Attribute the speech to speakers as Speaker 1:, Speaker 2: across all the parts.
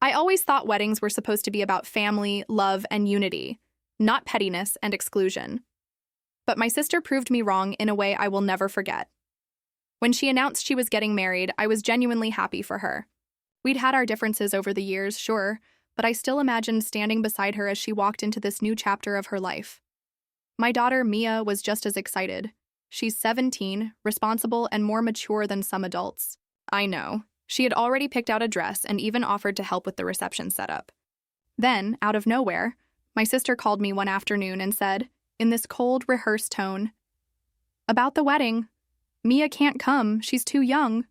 Speaker 1: I always thought weddings were supposed to be about family, love, and unity, not pettiness and exclusion. But my sister proved me wrong in a way I will never forget. When she announced she was getting married, I was genuinely happy for her. We'd had our differences over the years, sure, but I still imagined standing beside her as she walked into this new chapter of her life. My daughter, Mia, was just as excited. She's 17, responsible, and more mature than some adults. I know. She had already picked out a dress and even offered to help with the reception setup. Then, out of nowhere, my sister called me one afternoon and said, in this cold, rehearsed tone, "About the wedding. Mia can't come, she's too young."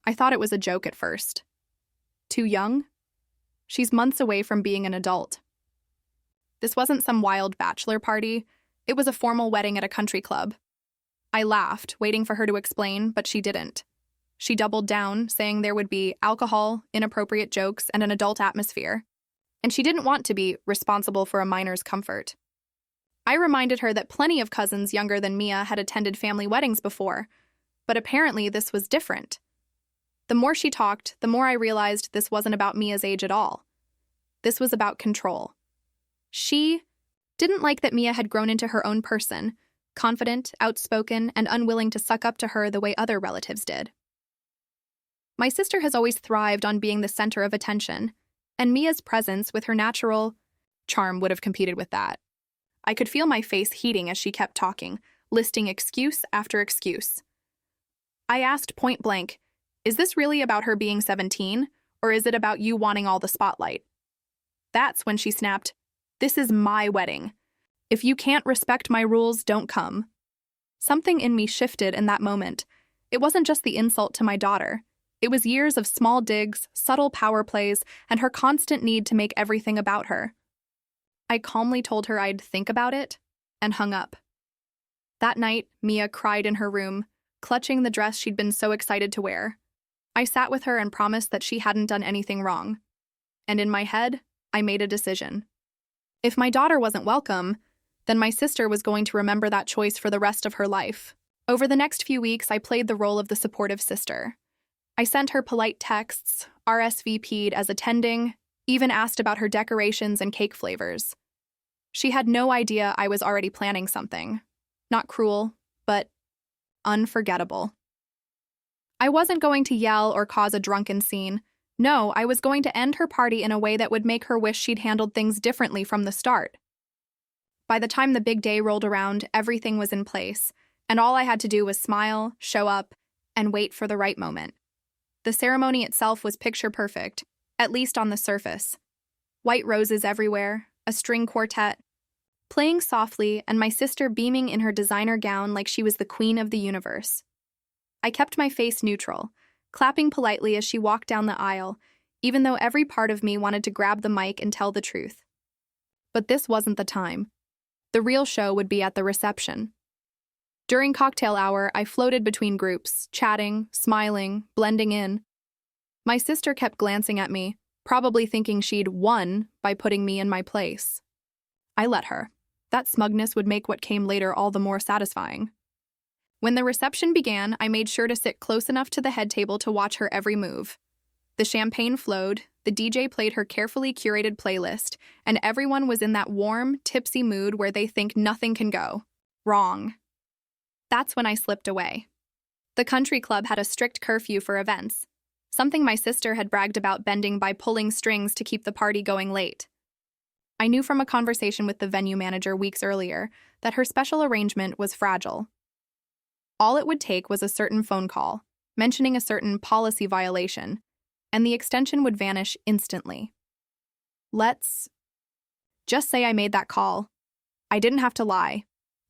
Speaker 1: I thought it was a joke at first. Too young? She's months away from being an adult. This wasn't some wild bachelor party. It was a formal wedding at a country club. I laughed, waiting for her to explain, but she didn't. She doubled down, saying there would be alcohol, inappropriate jokes, and an adult atmosphere. And she didn't want to be responsible for a minor's comfort. I reminded her that plenty of cousins younger than Mia had attended family weddings before, but apparently this was different. The more she talked, the more I realized this wasn't about Mia's age at all. This was about control. She didn't like that Mia had grown into her own person, confident, outspoken, and unwilling to suck up to her the way other relatives did. My sister has always thrived on being the center of attention, and Mia's presence with her natural charm would have competed with that. I could feel my face heating as she kept talking, listing excuse after excuse. I asked point blank, "Is this really about her being 17, or is it about you wanting all the spotlight?" That's when she snapped, "This is my wedding. If you can't respect my rules, don't come." Something in me shifted in that moment. It wasn't just the insult to my daughter. It was years of small digs, subtle power plays, and her constant need to make everything about her. I calmly told her I'd think about it, and hung up. That night, Mia cried in her room, clutching the dress she'd been so excited to wear. I sat with her and promised that she hadn't done anything wrong. And in my head, I made a decision. If my daughter wasn't welcome, then my sister was going to remember that choice for the rest of her life. Over the next few weeks, I played the role of the supportive sister. I sent her polite texts, RSVP'd as attending, even asked about her decorations and cake flavors. She had no idea I was already planning something. Not cruel, but unforgettable. I wasn't going to yell or cause a drunken scene. No, I was going to end her party in a way that would make her wish she'd handled things differently from the start. By the time the big day rolled around, everything was in place, and all I had to do was smile, show up, and wait for the right moment. The ceremony itself was picture perfect, at least on the surface. White roses everywhere, a string quartet, playing softly, and my sister beaming in her designer gown like she was the queen of the universe. I kept my face neutral, clapping politely as she walked down the aisle, even though every part of me wanted to grab the mic and tell the truth. But this wasn't the time. The real show would be at the reception. During cocktail hour, I floated between groups, chatting, smiling, blending in. My sister kept glancing at me, probably thinking she'd won by putting me in my place. I let her. That smugness would make what came later all the more satisfying. When the reception began, I made sure to sit close enough to the head table to watch her every move. The champagne flowed, the DJ played her carefully curated playlist, and everyone was in that warm, tipsy mood where they think nothing can go wrong. That's when I slipped away. The country club had a strict curfew for events, something my sister had bragged about bending by pulling strings to keep the party going late. I knew from a conversation with the venue manager weeks earlier that her special arrangement was fragile. All it would take was a certain phone call, mentioning a certain policy violation, and the extension would vanish instantly. Let's just say I made that call. I didn't have to lie.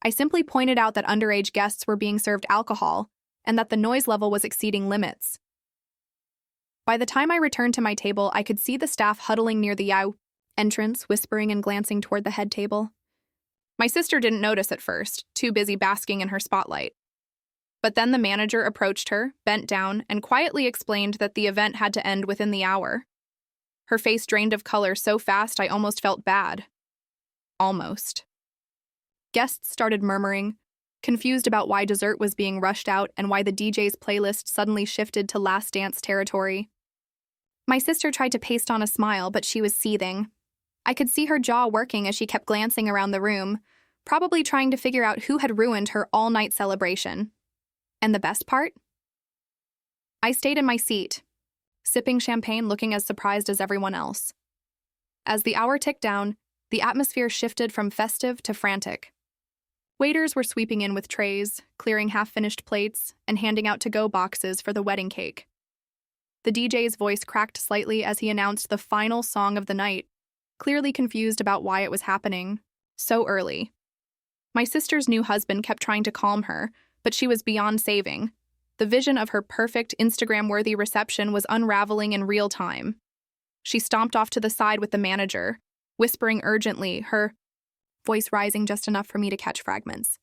Speaker 1: I simply pointed out that underage guests were being served alcohol and that the noise level was exceeding limits. By the time I returned to my table, I could see the staff huddling near the entrance, whispering and glancing toward the head table. My sister didn't notice at first, too busy basking in her spotlight. But then the manager approached her, bent down, and quietly explained that the event had to end within the hour. Her face drained of color so fast I almost felt bad. Almost. Guests started murmuring, confused about why dessert was being rushed out and why the DJ's playlist suddenly shifted to Last Dance territory. My sister tried to paste on a smile, but she was seething. I could see her jaw working as she kept glancing around the room, probably trying to figure out who had ruined her all-night celebration. And the best part? I stayed in my seat, sipping champagne, looking as surprised as everyone else. As the hour ticked down, the atmosphere shifted from festive to frantic. Waiters were sweeping in with trays, clearing half-finished plates, and handing out to-go boxes for the wedding cake. The DJ's voice cracked slightly as he announced the final song of the night, clearly confused about why it was happening so early. My sister's new husband kept trying to calm her, but she was beyond saving. The vision of her perfect Instagram-worthy reception was unraveling in real time. She stomped off to the side with the manager, whispering urgently, her voice rising just enough for me to catch fragments.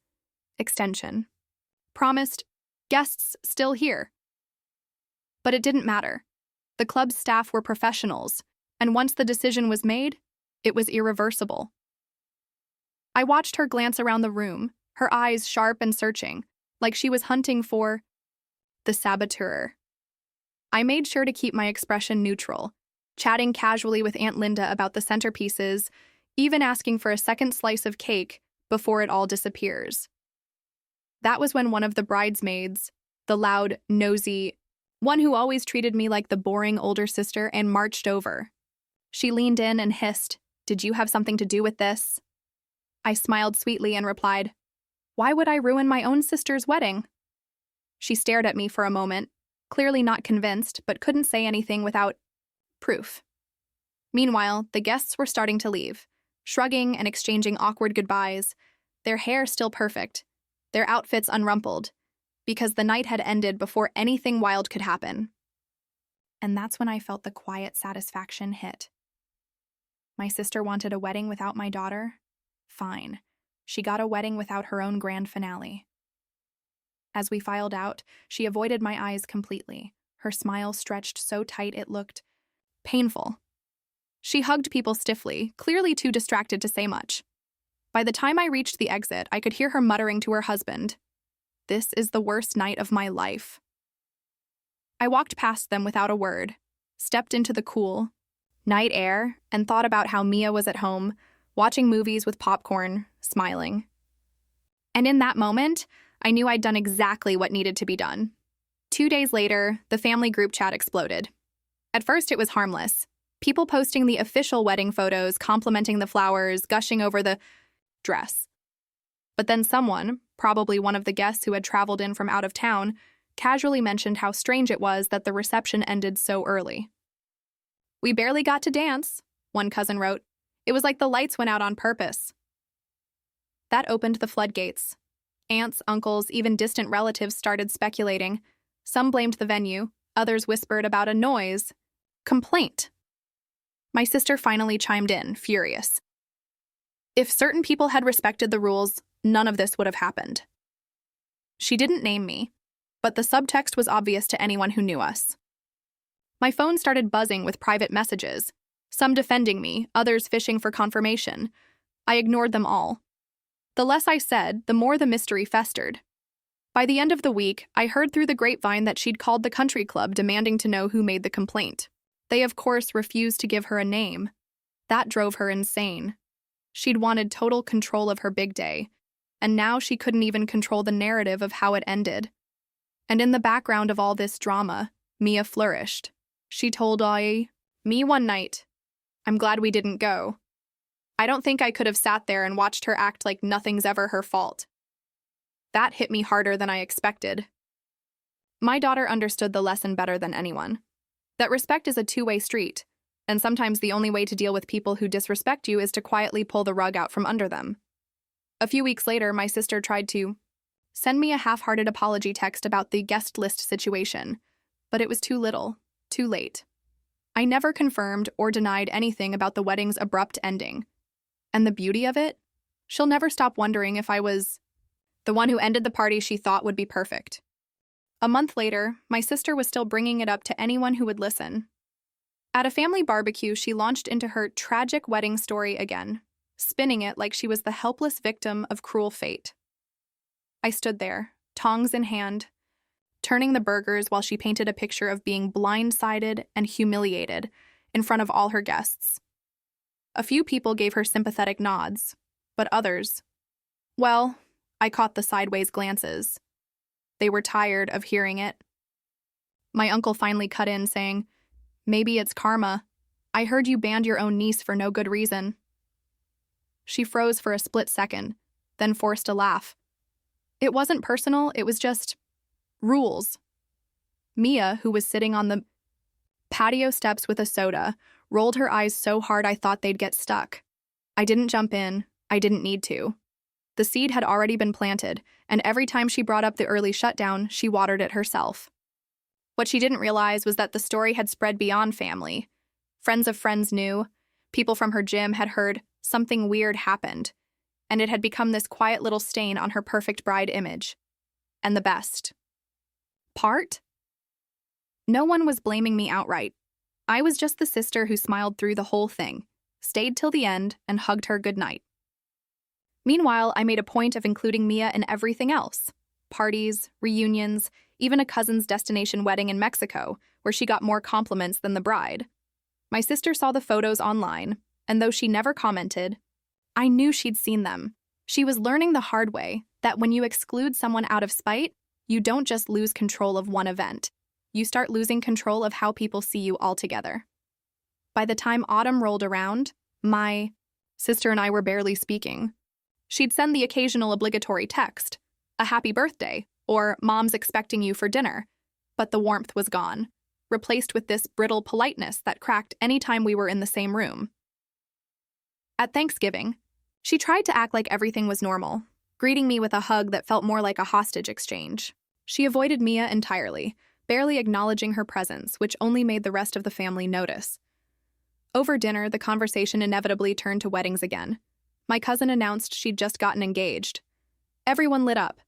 Speaker 1: Extension. Promised, guests still here. But it didn't matter. The club's staff were professionals, and once the decision was made, it was irreversible. I watched her glance around the room, her eyes sharp and searching, like she was hunting for the saboteur. I made sure to keep my expression neutral, chatting casually with Aunt Linda about the centerpieces, even asking for a second slice of cake before it all disappears. That was when one of the bridesmaids, the loud, nosy, one who always treated me like the boring older sister, and marched over. She leaned in and hissed, "Did you have something to do with this?" I smiled sweetly and replied, "Why would I ruin my own sister's wedding?" She stared at me for a moment, clearly not convinced, but couldn't say anything without proof. Meanwhile, the guests were starting to leave, shrugging and exchanging awkward goodbyes, their hair still perfect, their outfits unrumpled, because the night had ended before anything wild could happen. And that's when I felt the quiet satisfaction hit. My sister wanted a wedding without my daughter? Fine. She got a wedding without her own grand finale. As we filed out, she avoided my eyes completely, her smile stretched so tight it looked painful. She hugged people stiffly, clearly too distracted to say much. By the time I reached the exit, I could hear her muttering to her husband, "This is the worst night of my life." I walked past them without a word, stepped into the cool night air, and thought about how Mia was at home, watching movies with popcorn, smiling. And in that moment, I knew I'd done exactly what needed to be done. 2 days later, the family group chat exploded. At first, it was harmless. People posting the official wedding photos, complimenting the flowers, gushing over the dress. But then someone, probably one of the guests who had traveled in from out of town, casually mentioned how strange it was that the reception ended so early. "We barely got to dance," one cousin wrote. "It was like the lights went out on purpose." That opened the floodgates. Aunts, uncles, even distant relatives started speculating. Some blamed the venue, others whispered about a noise complaint. My sister finally chimed in, furious. If certain people had respected the rules, none of this would have happened. She didn't name me, but the subtext was obvious to anyone who knew us. My phone started buzzing with private messages, some defending me, others fishing for confirmation. I ignored them all. The less I said, the more the mystery festered. By the end of the week, I heard through the grapevine that she'd called the country club demanding to know who made the complaint. They, of course, refused to give her a name. That drove her insane. She'd wanted total control of her big day, and now she couldn't even control the narrative of how it ended. And in the background of all this drama, Mia flourished. She told me one night, "I'm glad we didn't go. I don't think I could have sat there and watched her act like nothing's ever her fault." That hit me harder than I expected. My daughter understood the lesson better than anyone. That respect is a two-way street, and sometimes the only way to deal with people who disrespect you is to quietly pull the rug out from under them. A few weeks later, my sister tried to send me a half-hearted apology text about the guest list situation, but it was too little, too late. I never confirmed or denied anything about the wedding's abrupt ending. And the beauty of it? She'll never stop wondering if I was the one who ended the party she thought would be perfect. A month later, my sister was still bringing it up to anyone who would listen. At a family barbecue, she launched into her tragic wedding story again, spinning it like she was the helpless victim of cruel fate. I stood there, tongs in hand, turning the burgers while she painted a picture of being blindsided and humiliated in front of all her guests. A few people gave her sympathetic nods, but others, well, I caught the sideways glances. They were tired of hearing it. My uncle finally cut in, saying, "Maybe it's karma. I heard you banned your own niece for no good reason." She froze for a split second, then forced a laugh. It wasn't personal, it was just rules. Mia, who was sitting on the patio steps with a soda, rolled her eyes so hard I thought they'd get stuck. I didn't jump in. I didn't need to. The seed had already been planted, and every time she brought up the early shutdown, she watered it herself. What she didn't realize was that the story had spread beyond family. Friends of friends knew. People from her gym had heard something weird happened, and it had become this quiet little stain on her perfect bride image. And the best part? No one was blaming me outright. I was just the sister who smiled through the whole thing, stayed till the end, and hugged her goodnight. Meanwhile, I made a point of including Mia in everything else. Parties, reunions, even a cousin's destination wedding in Mexico, where she got more compliments than the bride. My sister saw the photos online, and though she never commented, I knew she'd seen them. She was learning the hard way that when you exclude someone out of spite, you don't just lose control of one event. You start losing control of how people see you altogether. By the time autumn rolled around, my sister and I were barely speaking. She'd send the occasional obligatory text, a happy birthday, or mom's expecting you for dinner, but the warmth was gone, replaced with this brittle politeness that cracked any time we were in the same room. At Thanksgiving, she tried to act like everything was normal, greeting me with a hug that felt more like a hostage exchange. She avoided Mia entirely, barely acknowledging her presence, which only made the rest of the family notice. Over dinner, the conversation inevitably turned to weddings again. My cousin announced she'd just gotten engaged. Everyone lit up,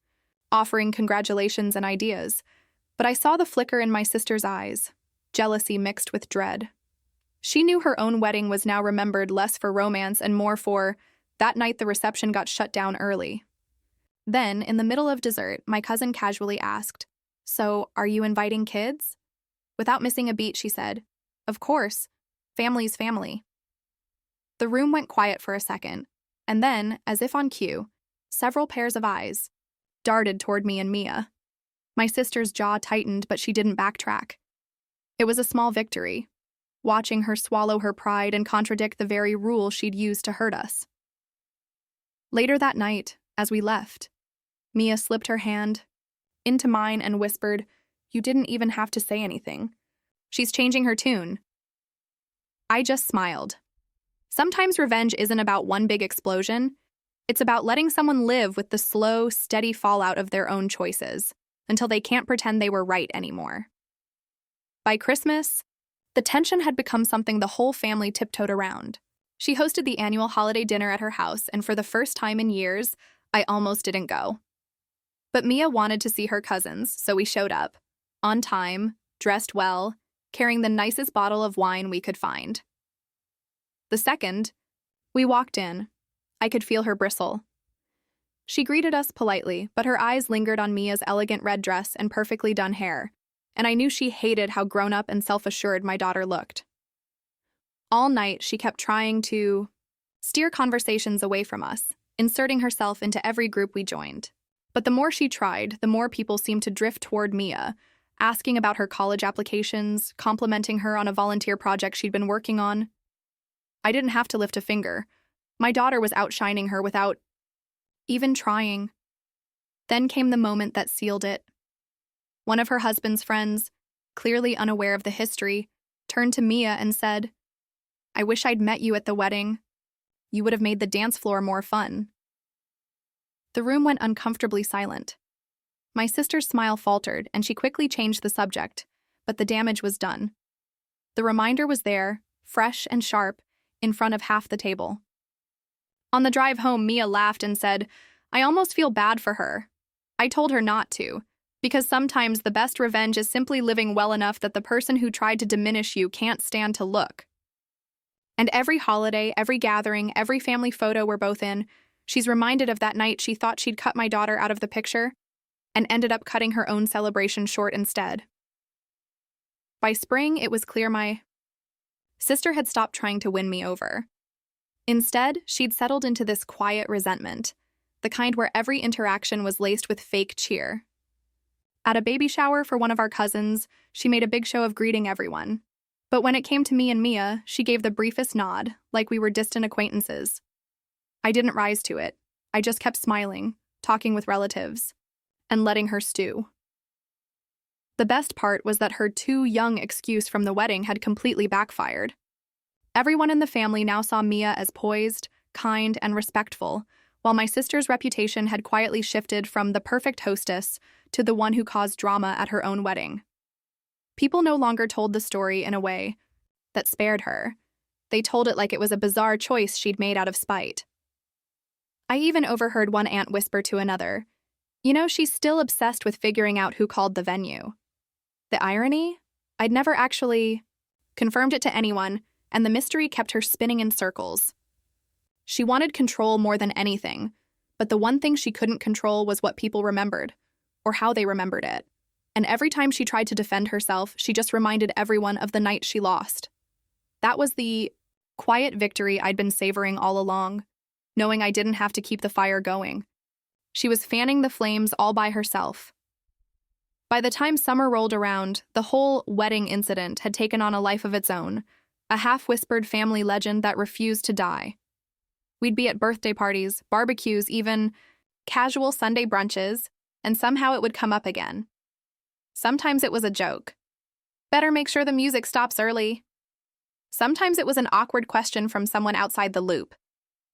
Speaker 1: offering congratulations and ideas, but I saw the flicker in my sister's eyes, jealousy mixed with dread. She knew her own wedding was now remembered less for romance and more for that night the reception got shut down early. Then, in the middle of dessert, my cousin casually asked, "So, are you inviting kids?" Without missing a beat, she said, "Of course. Family's family." The room went quiet for a second, and then, as if on cue, several pairs of eyes darted toward me and Mia. My sister's jaw tightened, but she didn't backtrack. It was a small victory, watching her swallow her pride and contradict the very rule she'd used to hurt us. Later that night, as we left, Mia slipped her hand into mine and whispered, "You didn't even have to say anything. She's changing her tune." I just smiled. Sometimes revenge isn't about one big explosion. It's about letting someone live with the slow, steady fallout of their own choices until they can't pretend they were right anymore. By Christmas, the tension had become something the whole family tiptoed around. She hosted the annual holiday dinner at her house, and for the first time in years, I almost didn't go. But Mia wanted to see her cousins, so we showed up, on time, dressed well, carrying the nicest bottle of wine we could find. The second we walked in, I could feel her bristle. She greeted us politely, but her eyes lingered on Mia's elegant red dress and perfectly done hair, and I knew she hated how grown-up and self-assured my daughter looked. All night, she kept trying to steer conversations away from us, inserting herself into every group we joined. But the more she tried, the more people seemed to drift toward Mia, asking about her college applications, complimenting her on a volunteer project she'd been working on. I didn't have to lift a finger. My daughter was outshining her without even trying. Then came the moment that sealed it. One of her husband's friends, clearly unaware of the history, turned to Mia and said, "I wish I'd met you at the wedding. You would have made the dance floor more fun." The room went uncomfortably silent. My sister's smile faltered, and she quickly changed the subject, but the damage was done. The reminder was there, fresh and sharp, in front of half the table. On the drive home, Mia laughed and said, "I almost feel bad for her." I told her not to, because sometimes the best revenge is simply living well enough that the person who tried to diminish you can't stand to look. And every holiday, every gathering, every family photo we're both in, she's reminded of that night she thought she'd cut my daughter out of the picture. and ended up cutting her own celebration short instead. By spring, it was clear my sister had stopped trying to win me over. Instead, she'd settled into this quiet resentment, the kind where every interaction was laced with fake cheer. At a baby shower for one of our cousins, she made a big show of greeting everyone. But when it came to me and Mia, she gave the briefest nod, like we were distant acquaintances. I didn't rise to it. I just kept smiling, talking with relatives, and letting her stew. The best part was that her too young excuse from the wedding had completely backfired. Everyone in the family now saw Mia as poised, kind, and respectful, while my sister's reputation had quietly shifted from the perfect hostess to the one who caused drama at her own wedding. People no longer told the story in a way that spared her. They told it like it was a bizarre choice she'd made out of spite. I even overheard one aunt whisper to another, "You know, she's still obsessed with figuring out who called the venue." The irony? I'd never actually confirmed it to anyone, and the mystery kept her spinning in circles. She wanted control more than anything, but the one thing she couldn't control was what people remembered, or how they remembered it. And every time she tried to defend herself, she just reminded everyone of the night she lost. That was the quiet victory I'd been savoring all along, knowing I didn't have to keep the fire going. She was fanning the flames all by herself. By the time summer rolled around, the whole wedding incident had taken on a life of its own, a half-whispered family legend that refused to die. We'd be at birthday parties, barbecues, even casual Sunday brunches, and somehow it would come up again. Sometimes it was a joke. Better make sure the music stops early. Sometimes it was an awkward question from someone outside the loop.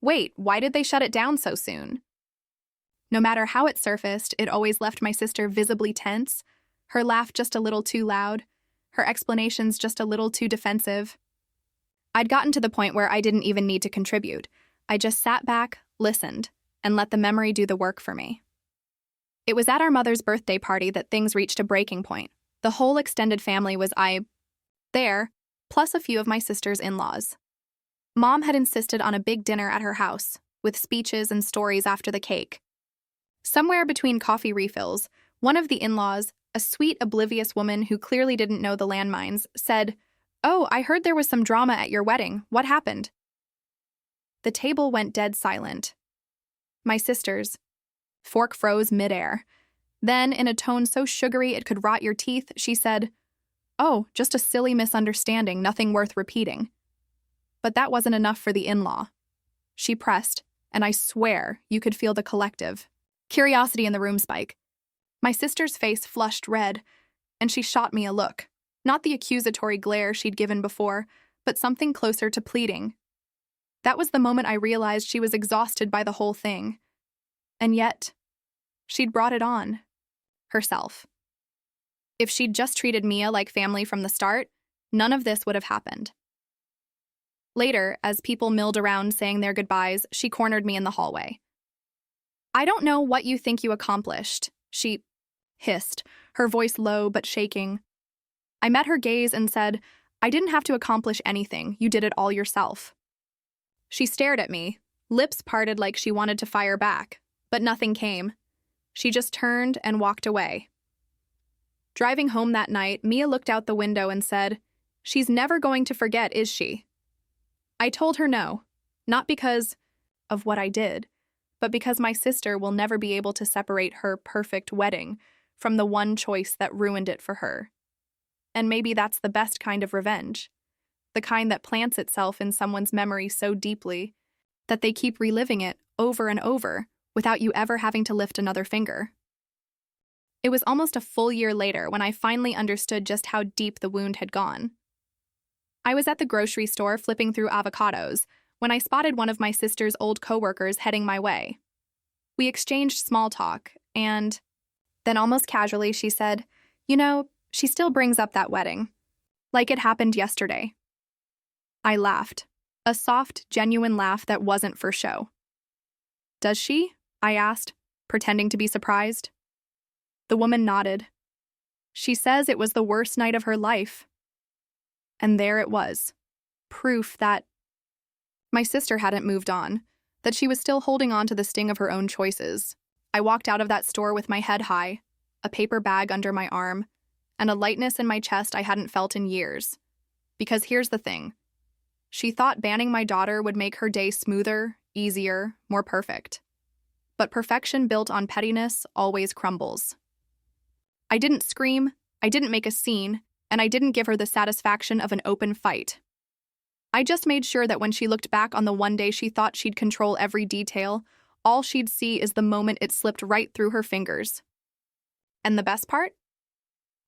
Speaker 1: Wait, why did they shut it down so soon? No matter how it surfaced, it always left my sister visibly tense, her laugh just a little too loud, her explanations just a little too defensive. I'd gotten to the point where I didn't even need to contribute. I just sat back, listened, and let the memory do the work for me. It was at our mother's birthday party that things reached a breaking point. The whole extended family was there, plus a few of my sister's in-laws. Mom had insisted on a big dinner at her house, with speeches and stories after the cake. Somewhere between coffee refills, one of the in-laws, a sweet, oblivious woman who clearly didn't know the landmines, said, "Oh, I heard there was some drama at your wedding. What happened?" The table went dead silent. My sister's fork froze midair. Then, in a tone so sugary it could rot your teeth, she said, "Oh, just a silly misunderstanding, nothing worth repeating." But that wasn't enough for the in-law. She pressed, and I swear you could feel the collective curiosity in the room spike. My sister's face flushed red, and she shot me a look. Not the accusatory glare she'd given before, but something closer to pleading. That was the moment I realized she was exhausted by the whole thing. And yet, she'd brought it on. Herself. If she'd just treated Mia like family from the start, none of this would have happened. Later, as people milled around saying their goodbyes, she cornered me in the hallway. "I don't know what you think you accomplished," she hissed, her voice low but shaking. I met her gaze and said, "I didn't have to accomplish anything. You did it all yourself." She stared at me, lips parted like she wanted to fire back, but nothing came. She just turned and walked away. Driving home that night, Mia looked out the window and said, "She's never going to forget, is she?" I told her no, not because of what I did, but because my sister will never be able to separate her perfect wedding from the one choice that ruined it for her. And maybe that's the best kind of revenge, the kind that plants itself in someone's memory so deeply that they keep reliving it over and over without you ever having to lift another finger. It was almost a full year later when I finally understood just how deep the wound had gone. I was at the grocery store flipping through avocados when I spotted one of my sister's old coworkers heading my way. We exchanged small talk, and then almost casually she said, "You know, she still brings up that wedding, like it happened yesterday." I laughed, a soft, genuine laugh that wasn't for show. "Does she?" I asked, pretending to be surprised. The woman nodded. "She says it was the worst night of her life." And there it was, proof that my sister hadn't moved on, that she was still holding on to the sting of her own choices. I walked out of that store with my head high, a paper bag under my arm, and a lightness in my chest I hadn't felt in years. Because here's the thing. She thought banning my daughter would make her day smoother, easier, more perfect. But perfection built on pettiness always crumbles. I didn't scream, I didn't make a scene, and I didn't give her the satisfaction of an open fight. I just made sure that when she looked back on the one day she thought she'd control every detail, all she'd see is the moment it slipped right through her fingers. And the best part?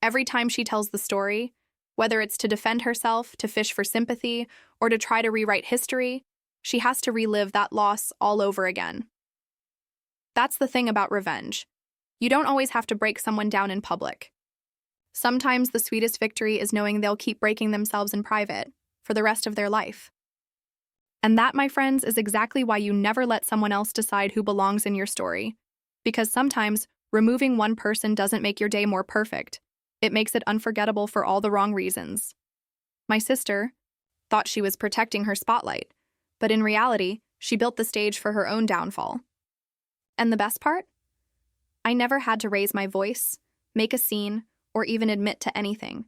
Speaker 1: Every time she tells the story, whether it's to defend herself, to fish for sympathy, or to try to rewrite history, she has to relive that loss all over again. That's the thing about revenge. You don't always have to break someone down in public. Sometimes the sweetest victory is knowing they'll keep breaking themselves in private for the rest of their life. And that, my friends, is exactly why you never let someone else decide who belongs in your story. Because sometimes removing one person doesn't make your day more perfect. It makes it unforgettable for all the wrong reasons. My sister thought she was protecting her spotlight, but in reality, she built the stage for her own downfall. And the best part? I never had to raise my voice, make a scene, or even admit to anything.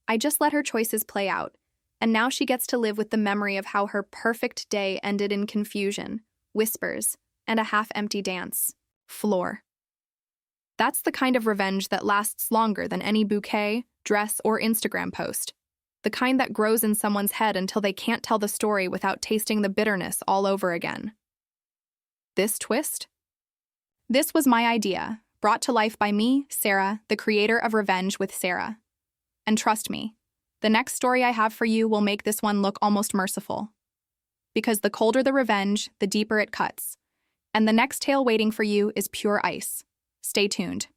Speaker 1: I just let her choices play out, and now she gets to live with the memory of how her perfect day ended in confusion, whispers, and a half-empty dance floor. That's the kind of revenge that lasts longer than any bouquet, dress, or Instagram post. The kind that grows in someone's head until they can't tell the story without tasting the bitterness all over again. This twist? This was my idea, brought to life by me, Sarah, the creator of Revenge with Sarah. And trust me, the next story I have for you will make this one look almost merciful. Because the colder the revenge, the deeper it cuts. And the next tale waiting for you is pure ice. Stay tuned.